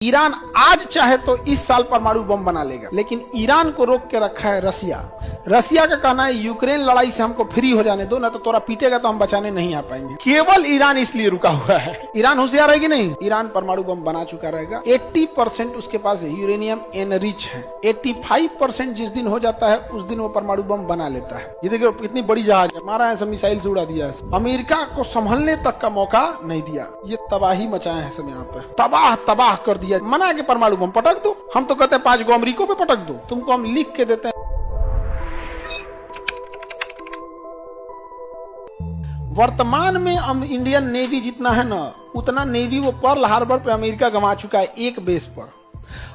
Iran आज चाहे तो इस साल परमाणु बम बना लेगा, लेकिन ईरान को रोक के रखा है रसिया। रसिया का कहना है यूक्रेन लड़ाई से हमको फ्री हो जाने दो, ना तो तोरा पीटेगा तो हम बचाने नहीं आ पाएंगे। केवल ईरान इसलिए रुका हुआ है। ईरान होशियार है कि नहीं? ईरान परमाणु बम बना चुका रहेगा। 80% उसके पास यूरेनियम एनरिच है। 85% जिस दिन हो जाता है उस दिन वो परमाणु बम बना लेता है। ये देखिए कितनी बड़ी जहाज है, मारा है, सब मिसाइल से उड़ा दिया है। अमेरिका को संभलने तक का मौका नहीं दिया। ये तबाही मचाए हैं सब यहाँ पे, तबाह तबाह कर दिया। मना के परमाणु बम पटक दो, हम तो कहते हैं 5 गो अमरीकों पे पटक दो। तुमको हम लिख के देते हैं। वर्तमान में इंडियन नेवी जितना है ना, उतना नेवी वो पर्ल हार्बर पे अमेरिका गंवा चुका है, एक बेस पर।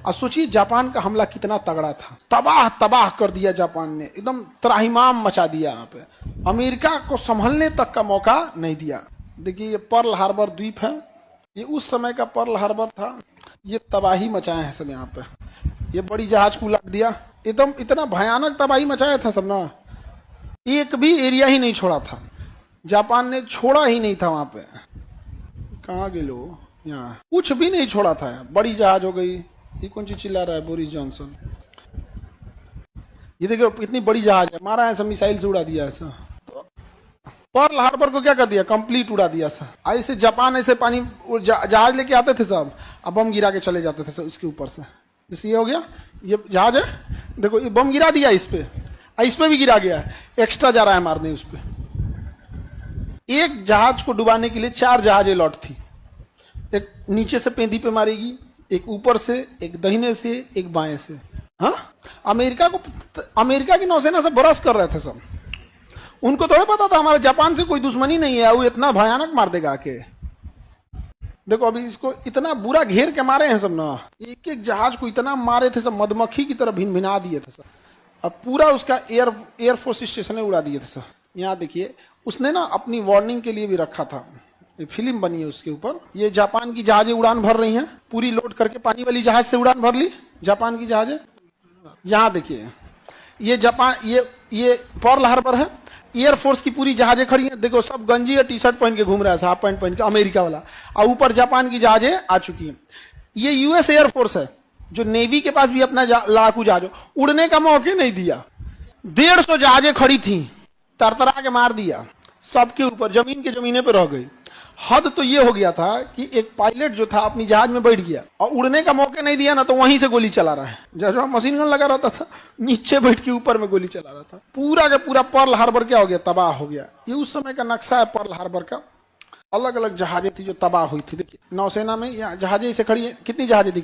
और सोचिए जापान का हमला कितना तगड़ा था, तबाह तबाह कर दिया जापान ने, एकदम त्राहिमाम मचा दिया यहाँ पे। अमेरिका को संभलने तक का मौका नहीं दिया। देखिए ये पर्ल हार्बर द्वीप है, ये उस समय का पर्ल हार्बर था। ये तबाही मचाए हैं सब यहाँ पे। ये बड़ी जहाज को उलट दिया, एकदम इतना भयानक तबाही मचाया था सब ना। एक भी एरिया ही नहीं छोड़ा था, जापान ने छोड़ा ही नहीं था वहां पे। कहाँ गए लो, यहाँ कुछ भी नहीं छोड़ा था। बड़ी जहाज हो गई। ये कौन चीज चिल्ला रहा है बोरिस जॉनसन? ये देखो इतनी बड़ी जहाज है, मारा है, सब मिसाइल से उड़ा दिया ऐसा। तो पर्ल हार्बर को क्या कर दिया, कंप्लीट उड़ा दिया सा। ऐसे जापान ऐसे पानी जहाज लेके आते थे सब, अब बम गिरा के चले जाते थे सब उसके ऊपर से। जैसे ये हो गया, ये जहाज है, देखो ये बम गिरा दिया इस पे भी गिरा गया, एक्स्ट्रा जा रहा है मारने उस पे। एक जहाज को डुबाने के लिए 4 जहाजें लौट थी। एक नीचे से पेंदी पे मारेगी, एक ऊपर से, एक दाहिने से, एक बाएं से। हाँ, अमेरिका की नौसेना से बरस कर रहे थे सब। उनको थोड़ा पता था हमारे जापान से कोई दुश्मनी नहीं है, वो इतना भयानक मार देगा आके। देखो अभी इसको इतना बुरा घेर के मारे हैं सब ना, एक एक जहाज को इतना मारे थे सब, मधुमक्खी की तरह भिन भिना दिए थे सब। अब पूरा उसका एयरफोर्स स्टेशन उड़ा दिए थे सब। यहाँ देखिए उसने ना अपनी वार्निंग के लिए भी रखा था, फिल्म बनी है उसके ऊपर। ये जापान की जहाजें उड़ान भर रही हैं, पूरी लोड करके पानी वाली जहाज से उड़ान भर ली जापान की जहाजें। यहाँ देखिए ये जापान, ये पर्ल हार्बर है, एयरफोर्स की पूरी जहाजें खड़ी हैं। देखो सब गंजी या टी शर्ट पहन के घूम रहा है, हाफ पैंट पहन के, अमेरिका वाला। और ऊपर जापान की जहाजें आ चुकी हैं। ये यूएस एयरफोर्स है, जो नेवी के पास भी अपना लड़ाकू जहाज, उड़ने का मौके नहीं दिया। 150 जहाजें खड़ी थी, तरतरा के मार दिया सबके ऊपर, जमीन के जमीने पे रह गई। हद तो ये हो गया था कि एक पायलट जो था अपनी जहाज में बैठ गया और उड़ने का मौके नहीं दिया ना, तो वहीं से गोली चला रहा है। जब मशीन गन लगा रहता था, नीचे बैठ के ऊपर में गोली चला रहा था। पूरा का पूरा पर्ल हार्बर क्या हो गया, तबाह हो गया। ये उस समय का नक्शा है पर्ल हार्बर का। अलग अलग जहाजें थी जो तबाह हुई थी। देखिए नौसेना में यहाँ जहाजें इसे खड़ी है, कितनी जहाजें